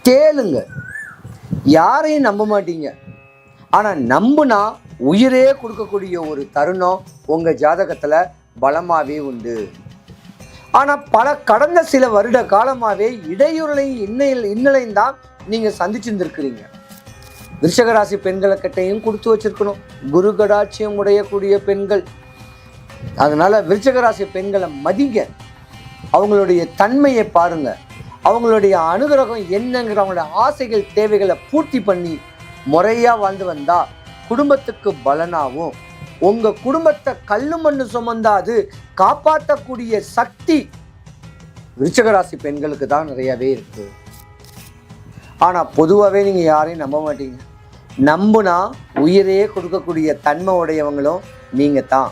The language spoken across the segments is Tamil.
கேளுங்க. யாரையும் நம்ப மாட்டீங்க, ஆனால் நம்புனா உயிரே கொடுக்கக்கூடிய ஒரு தருணம் உங்கள் ஜாதகத்தில் பலமாகவே உண்டு. ஆனால் கடந்த சில வருட காலமாகவே இடையூறலையும் இன்னலையும் தான் நீங்கள் சந்திச்சுருந்துருக்கிறீங்க. விருச்சகராசி பெண்களுக்கிட்டையும் கொடுத்து வச்சிருக்கணும் குரு கடாட்சியம் உடையக்கூடிய பெண்கள். அதனால விருச்சகராசி பெண்களை மதிங்க, அவங்களுடைய தன்மையை பாருங்க, அவங்களுடைய அனுகிரகம் என்னங்கிற அவங்களுடைய ஆசைகள் தேவைகளை பூர்த்தி பண்ணி முறையாக வாழ்ந்து வந்தா குடும்பத்துக்கு பலனாகவும் உங்கள் குடும்பத்தை கல்லு மண்ணு சுமந்தாது காப்பாற்றக்கூடிய சக்தி விருச்சகராசி பெண்களுக்கு தான் நிறையவே இருக்கு. ஆனால் பொதுவாகவே நீங்கள் யாரையும் நம்ப மாட்டீங்க. நம்புனா உயிரையே கொடுக்கக்கூடிய தன்மை உடையவங்களும் நீங்கள் தான்.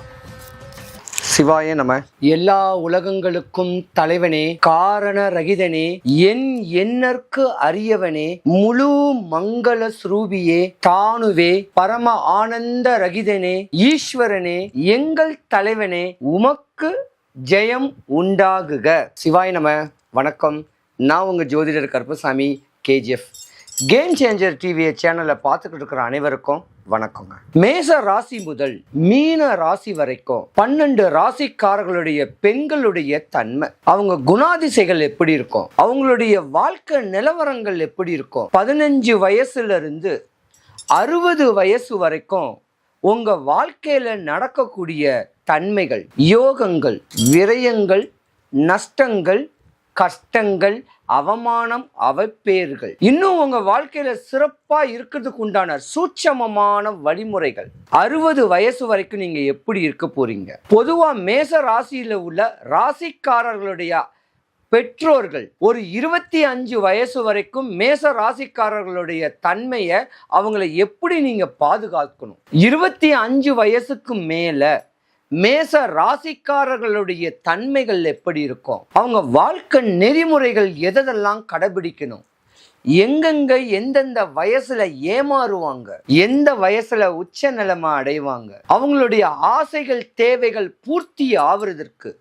சிவாய நம. எல்லா உலகங்களுக்கும் தலைவனே, காரண ரகிதனே, என் எண்ணற்கு அரியவனே, முழு மங்கள ஸ்ரூபியே, தானுவே, பரம ஆனந்த ரகிதனே, ஈஸ்வரனே, எங்கள் தலைவனே, உமக்கு ஜெயம் உண்டாகுக. சிவாய நம. வணக்கம். நான் உங்க ஜோதிடர் Karuppasamy, KGF game changer TV சேனலை பார்த்துக்கிட்டு இருக்கிற அனைவருக்கும் வணக்கங்க. மேச ராசி முதல் மீன ராசி வரைக்கும் 12 ராசிக்காரர்களுடைய பெண்களுடைய தன்மை, அவங்க குணாதிசைகள் எப்படி இருக்கும், அவங்களுடைய வாழ்க்கை நிலவரங்கள் எப்படி இருக்கும், 15 வயசுல இருந்து 60 வயசு வரைக்கும் உங்க வாழ்க்கையில நடக்கக்கூடிய தன்மைகள், யோகங்கள், விரயங்கள், நஷ்டங்கள், கஷ்டங்கள், அவமானம், அவப்பேறுகள், இன்னும் உங்க வாழ்க்கையில சிறப்பா இருக்கிறதுக்கு உண்டான சூட்சமமான வழிமுறைகள். 60 வயசு வரைக்கும் நீங்க எப்படி இருக்க போறீங்க? பொதுவா மேச ராசியில உள்ள ராசிக்காரர்களுடைய பெற்றோர்கள் ஒரு 25 வயசு வரைக்கும் மேச ராசிக்காரர்களுடைய தன்மையை அவங்களை எப்படி நீங்க பாதுகாக்கணும்? 25 வயசுக்கு மேல மேச ராசிக்காரர்களுடைய தன்மைகள் எப்படி இருக்கும்? அவங்க வாழ்க்கை நெறிமுறைகள் எதெல்லாம் கடைபிடிக்கணும்? எங்கெங்க எந்தெந்த வயசுல ஏமாறுவாங்க, எந்த வயசுல உச்ச நிலைமை அடைவாங்க, அவங்களுடைய ஆசைகள் தேவைகள் பூர்த்தி ஆவதற்கு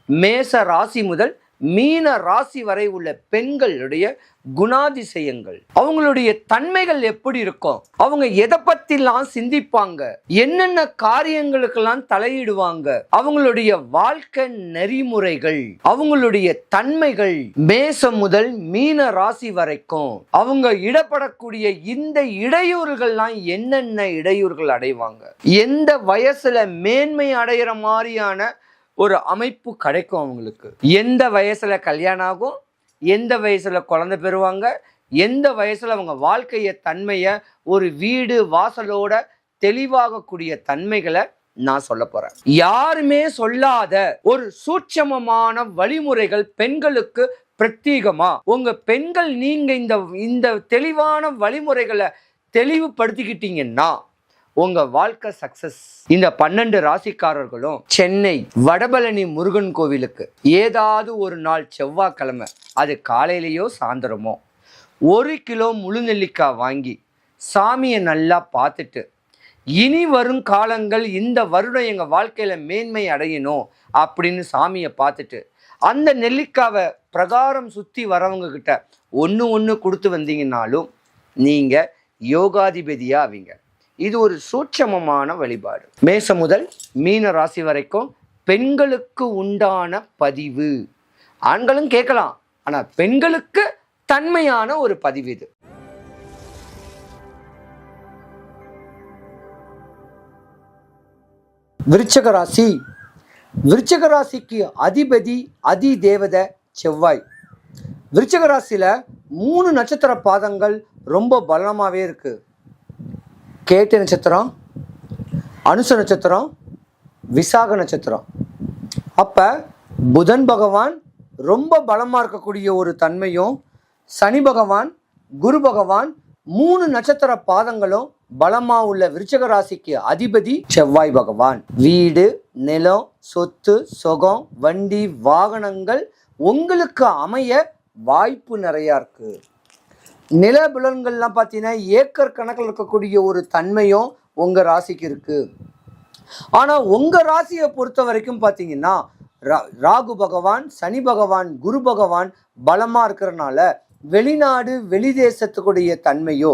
மேச ராசி முதல் மீன ராசி வரை உள்ள பெண்களுடைய குணாதிசயங்கள், அவங்களுடைய தன்மைகள் எப்படி இருக்கும், அவங்க எதை பத்திலாம் சிந்திப்பாங்க, என்னென்ன காரியங்களுக்கெல்லாம் தலையிடுவாங்க, அவங்களுடைய வாழ்க்கை நெறிமுறைகள், அவங்களுடைய தன்மைகள், மேசம் முதல் மீன ராசி வரைக்கும் அவங்க இடப்படக்கூடிய இந்த இடையூறுகள்லாம் என்னென்ன இடையூறுகள் அடைவாங்க, எந்த வயசுல மேன்மை அடைகிற மாதிரியான ஒரு அமைப்பு கிடைக்கும் அவங்களுக்கு, எந்த வயசுல கல்யாணம் ஆகும், எந்த வயசுல குழந்தை பெறுவாங்க, எந்த வயசுல அவங்க வாழ்க்கைய தன்மையை ஒரு வீடு வாசலோட தெளிவாகக்கூடிய தன்மைகளை நான் சொல்ல போறேன். யாருமே சொல்லாத ஒரு சூட்சமமான வழிமுறைகள் பெண்களுக்கு பிரத்யேகமா. உங்க பெண்கள் நீங்க இந்த தெளிவான வழிமுறைகளை தெளிவுபடுத்திக்கிட்டீங்கன்னா உங்க வாழ்க்கை சக்சஸ். இந்த 12 ராசிக்காரர்களும் சென்னை வடபழனி முருகன் கோவிலுக்கு ஏதாவது ஒரு நாள் செவ்வாய்க்கிழமை, அது காலையிலேயோ சாயந்தரமோ, 1 கிலோ முழு நெல்லிக்காய் வாங்கி சாமியை நல்லா பார்த்துட்டு, இனி வரும் காலங்கள் இந்த வருடம் எங்க வாழ்க்கையில மேன்மை அடையணும் அப்படின்னு சாமியை பார்த்துட்டு அந்த நெல்லிக்காவை பிரகாரம் சுத்தி வரவங்க கிட்ட ஒன்று கொடுத்து வந்தீங்கன்னாலும் நீங்க யோகாதிபதியா ஆவீங்க. இது ஒரு சூட்சமமான வழிபாடு. மேசம் முதல் மீன ராசி வரைக்கும் பெண்களுக்கு உண்டான பதிவு. ஆண்களும் கேட்கலாம், ஆனா பெண்களுக்கு தன்மையான ஒரு பதிவு இது. விருச்சக ராசி. விருச்சக ராசிக்கு அதிபதி அதி தேவதை செவ்வாய். விருச்சக ராசியில 3 நட்சத்திர பாதங்கள் ரொம்ப பலமாவே இருக்கு. கேட்டை நட்சத்திரம், அனுச நட்சத்திரம், விசாக நட்சத்திரம். அப்ப புதன் பகவான் ரொம்ப பலமா இருக்கக்கூடிய ஒரு தன்மையும், சனி பகவான், குரு பகவான் 3 நட்சத்திர பாதங்களும் பலமா உள்ள விருச்சக ராசிக்கு அதிபதி செவ்வாய் பகவான். வீடு, நிலம், சொத்து, சுகம், வண்டி, வாகனங்கள் உங்களுக்கு அமைய வாய்ப்பு நிறையா இருக்கு. நிலபுலன்கள்லாம் பார்த்தீங்கன்னா ஏக்கர் கணக்கில் இருக்கக்கூடிய ஒரு தன்மையும் உங்கள் ராசிக்கு இருக்கு. ஆனால் உங்கள் ராசியை பொறுத்த வரைக்கும் பார்த்தீங்கன்னா ராகு பகவான், சனி பகவான், குரு பகவான் பலமாக இருக்கிறனால வெளிநாடு வெளி தேசத்துக்குடைய தன்மையோ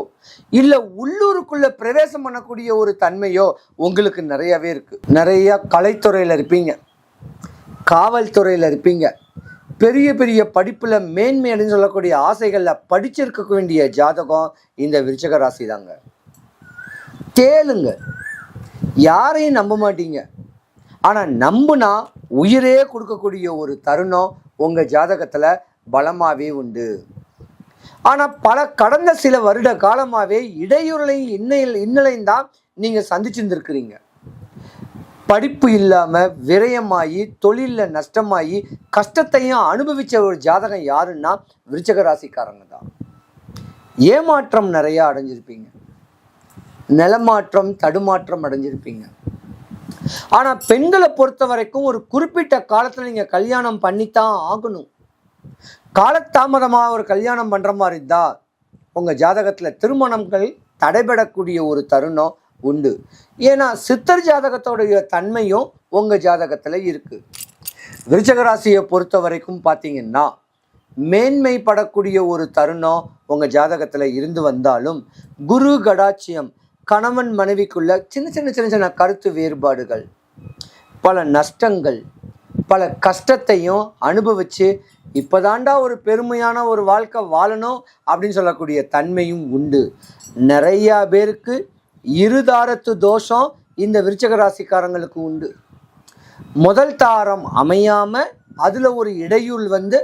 இல்லை உள்ளூருக்குள்ள பிரவேசம் பண்ணக்கூடிய ஒரு தன்மையோ உங்களுக்கு நிறையவே இருக்கு. நிறைய கலைத்துறையில் இருப்பீங்க, காவல்துறையில் இருப்பீங்க, பெரிய பெரிய படிப்புல மேன்மை அப்படின்னு சொல்லக்கூடிய ஆசைகளில் படிச்சிருக்க வேண்டிய ஜாதகம் இந்த விருச்சிக ராசி தாங்க. கேளுங்க, யாரையும் நம்ப மாட்டீங்க, ஆனால் நம்புனா உயிரே கொடுக்கக்கூடிய ஒரு தருணம் உங்கள் ஜாதகத்தில் பலமாகவே உண்டு. ஆனால் கடந்த சில வருட காலமாகவே இடையூறுலையும் இன்னலையும் தான் நீங்கள் சந்திச்சுருந்துருக்கிறீங்க. படிப்பு இல்லாமல் விரயமாகி தொழிலில் நஷ்டமாகி கஷ்டத்தையும் அனுபவித்த ஒரு ஜாதகம் யாருன்னா விருச்சிக ராசிக்காரங்க தான். ஏமாற்றம் நிறையா அடைஞ்சிருப்பீங்க, நிலமாற்றம் தடுமாற்றம் அடைஞ்சிருப்பீங்க. ஆனால் பெண்களை பொறுத்த வரைக்கும் ஒரு குறிப்பிட்ட காலத்தில் நீங்கள் கல்யாணம் பண்ணித்தான் ஆகணும். காலதாமதமாக ஒரு கல்யாணம் பண்ணுற மாதிரி தான் உங்கள் ஜாதகத்தில் திருமணங்கள் தடைபடக்கூடிய ஒரு தருணம் உண்டு. ஏன்னா சித்தர் ஜாதகத்தோடைய தன்மையும் உங்கள் ஜாதகத்தில் இருக்குது. விருச்சிக ராசியை பொறுத்த வரைக்கும் பார்த்தீங்கன்னா மேன்மைப்படக்கூடிய ஒரு தருணம் உங்கள் ஜாதகத்தில் இருந்து வந்தாலும் குரு கடாட்சியம், கணவன் மனைவிக்குள்ள சின்ன சின்ன சின்ன சின்ன கருத்து வேறுபாடுகள், பல நஷ்டங்கள், பல கஷ்டத்தையும் அனுபவித்து இப்போதாண்டா ஒரு பெருமையான ஒரு வாழ்க்கை வாழணும் அப்படின்னு சொல்லக்கூடிய தன்மையும் உண்டு. நிறையா பேருக்கு இருதாரத்து தோஷம் இந்த விருச்சிக ராசிக்காரங்களுக்கு உண்டு. முதல் தாரம் அமையாமல் அதில் ஒரு இடையூள் வந்து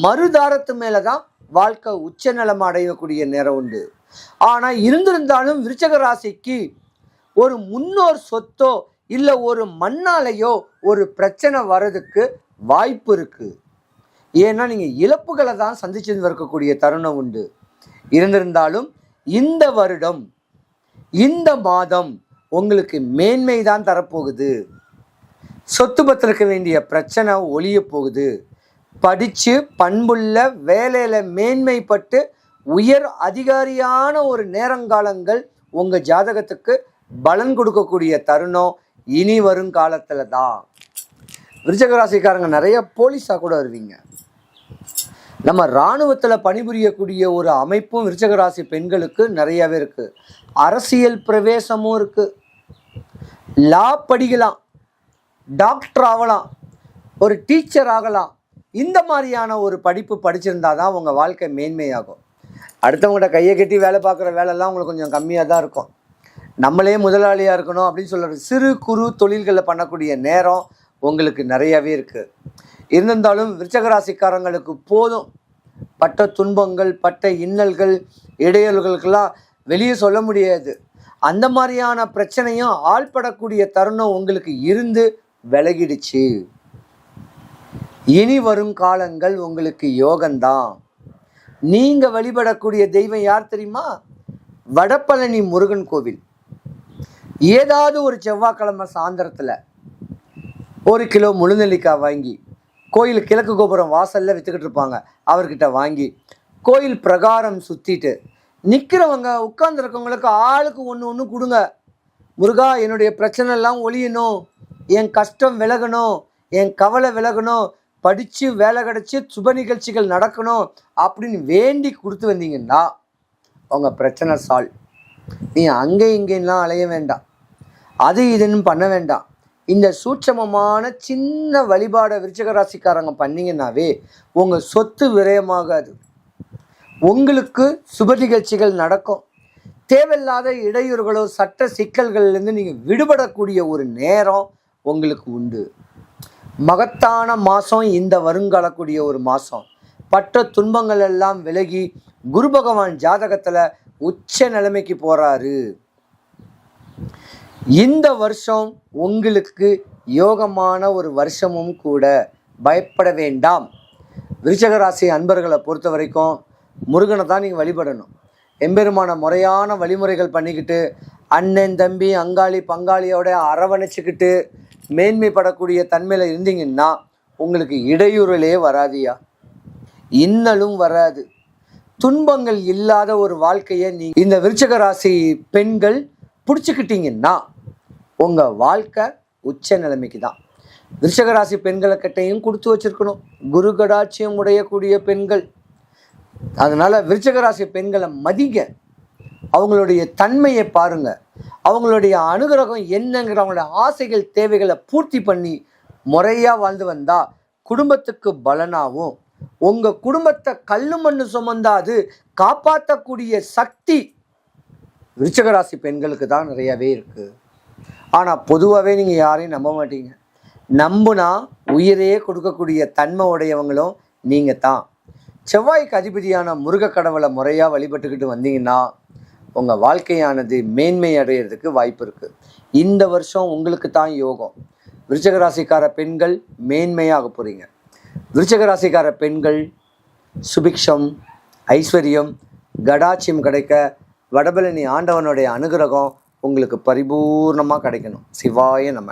மறுதாரத்து மேலே தான் வாழ்க்கை உச்சநலம் அடையக்கூடிய நேரம் உண்டு. ஆனால் இருந்திருந்தாலும் விருச்சிக ராசிக்கு ஒரு முன்னோர் சொத்தோ இல்லை ஒரு மண்ணாலையோ ஒரு பிரச்சனை வர்றதுக்கு வாய்ப்பு இருக்குது. ஏன்னா நீங்கள் இழப்புகளை தான் சந்திச்சு இருக்கக்கூடிய தருணம் உண்டு. இருந்திருந்தாலும் இந்த வருடம் இந்த மாதம் உங்களுக்கு மேன்மை தான் தரப்போகுது. சொத்து பத்திரக்க வேண்டிய பிரச்சனை ஒழிய போகுது. படித்து பண்புள்ள வேலையில் மேன்மைப்பட்டு உயர் அதிகாரியான ஒரு நேரங்காலங்கள் உங்கள் ஜாதகத்துக்கு பலன் கொடுக்கக்கூடிய தருணம் இனி வரும் காலத்தில் தான். விருச்சிக ராசிக்காரங்க நிறைய போலீஸாக கூட வருவீங்க. நம்ம இராணுவத்தில் பணிபுரியக்கூடிய ஒரு அமைப்பும் விருச்சிக ராசி பெண்களுக்கு நிறையவே இருக்குது. அரசியல் பிரவேசமும் இருக்குது. லா படிக்கலாம், டாக்டர் ஆகலாம், ஒரு டீச்சர் ஆகலாம். இந்த மாதிரியான ஒரு படிப்பு படிச்சிருந்தா தான் உங்கள் வாழ்க்கை மேன்மையாகும். அடுத்தவங்கள்ட்ட கையை கட்டி வேலை பார்க்குற வேலைலாம் உங்களுக்கு கொஞ்சம் கம்மியாக தான் இருக்கும். நம்மளே முதலாளியாக இருக்கணும் அப்படின்னு சொல்கிற சிறு குறு தொழில்களை பண்ணக்கூடிய நேரம் உங்களுக்கு நிறையவே இருக்குது. இருந்திருந்தாலும் விருச்சிக ராசிக்காரங்களுக்கு போதும் பட்ட துன்பங்கள், பட்ட இன்னல்கள், இடையல்களுக்கெல்லாம் வெளியே சொல்ல முடியாது. அந்த மாதிரியான பிரச்சனையும் ஆள்படக்கூடிய தருணம் உங்களுக்கு இருந்து விலகிடுச்சு. இனி வரும் காலங்கள் உங்களுக்கு யோகம்தான். நீங்கள் வழிபடக்கூடிய தெய்வம் யார் தெரியுமா? வடபழனி முருகன் கோவில். ஏதாவது ஒரு செவ்வாய்க்கிழமை சாயந்தரத்தில் 1 கிலோ முழுநெல்லிக்காய் வாங்கி கோயில் கிழக்கு கோபுரம் வாசலில் விற்றுக்கிட்டு இருப்பாங்க, அவர்கிட்ட வாங்கி கோயில் பிரகாரம் சுற்றிட்டு நிற்கிறவங்க உட்கார்ந்துருக்கவங்களுக்கு ஆளுக்கு ஒன்று கொடுங்க. முருகா, என்னுடைய பிரச்சனை எல்லாம் ஒழியணும், என் கஷ்டம் விலகணும், என் கவலை விலகணும், படித்து வேலை கிடச்சி சுப நிகழ்ச்சிகள் நடக்கணும் அப்படின்னு வேண்டி கொடுத்து வந்தீங்கன்னா உங்கள் பிரச்சனை சால்வ். நீ அங்கே இங்கேலாம் அலைய வேண்டாம், அது இதுன்னு பண்ண வேண்டாம். இந்த சூட்சமமான சின்ன வழிபாடை விருச்சிக ராசிக்காரங்க பண்ணிங்கன்னாவே உங்கள் சொத்து விரயமாகாது. உங்களுக்கு சுப நிகழ்ச்சிகள் நடக்கும். தேவையில்லாத இடையூறுகளோ சட்ட சிக்கல்கள்லேருந்து நீங்கள் விடுபடக்கூடிய ஒரு நேரம் உங்களுக்கு உண்டு. மகத்தான மாதம் இந்த வருங்காலக்கூடிய ஒரு மாதம். பட்ட துன்பங்கள் எல்லாம் விலகி குரு பகவான் ஜாதகத்தில் உச்ச நிலைமைக்கு போகிறாரு. இந்த வருஷம் உங்களுக்கு யோகமான ஒரு வருஷமும் கூட. பயப்பட வேண்டாம். விருச்சிக ராசி அன்பர்களை பொறுத்த வரைக்கும் முருகனை தான் நீங்கள் வழிபடணும். எம்பெருமான முறையான வழிமுறைகள் பண்ணிக்கிட்டு அண்ணன் தம்பி அங்காளி பங்காளியோட அரவணைச்சிக்கிட்டு மேன்மைப்படக்கூடிய தன்மையில் இருந்தீங்கன்னா உங்களுக்கு இடையூறலே வராதியா, இன்னலும் வராது. துன்பங்கள் இல்லாத ஒரு வாழ்க்கையை இந்த விருச்சிக ராசி பெண்கள் பிடிச்சிக்கிட்டீங்கன்னா உங்கள் வாழ்க்கை உச்ச நிலைமைக்கு தான். விருச்சிக ராசி பெண்களை கிட்டையும் கொடுத்து வச்சிருக்கணும். குரு கடாட்சியம் உடையக்கூடிய பெண்கள் அதனால விருச்சிக ராசி பெண்களை மதிங்க, அவங்களுடைய தன்மையை பாருங்க, அவங்களுடைய அனுகிரகம் என்னங்கிற அவங்களுடைய ஆசைகள் தேவைகளை பூர்த்தி பண்ணி முறையாக வாழ்ந்து வந்தா குடும்பத்துக்கு பலனாகவும், உங்க குடும்பத்தை கல்லு மண்ணு சுமந்தாது காப்பாற்றக்கூடிய சக்தி விருச்சிக ராசி பெண்களுக்கு தான் நிறையவே இருக்கு. ஆனால் பொதுவாகவே நீங்கள் யாரையும் நம்ப மாட்டீங்க. நம்புனா உயிரையே கொடுக்கக்கூடிய தன்மை உடையவங்களும் நீங்கள் தான். செவ்வாய்க்கு அதிபதியான முருக கடவுளை முறையாக வழிபட்டுக்கிட்டு வந்தீங்கன்னா உங்கள் வாழ்க்கையானது மேன்மை அடையிறதுக்கு வாய்ப்பு இருக்குது. இந்த வருஷம் உங்களுக்கு தான் யோகம். விருச்சிக ராசிக்கார பெண்கள் மேன்மையாக போகிறீங்க. விருச்சிக ராசிக்கார பெண்கள் சுபிக்ஷம், ஐஸ்வர்யம், கடாட்சியம் கிடைக்க வடபழனி ஆண்டவனுடைய அனுகிரகம் உங்களுக்கு பரிபூர்ணமாக கிடைக்கணும். சிவாய நம.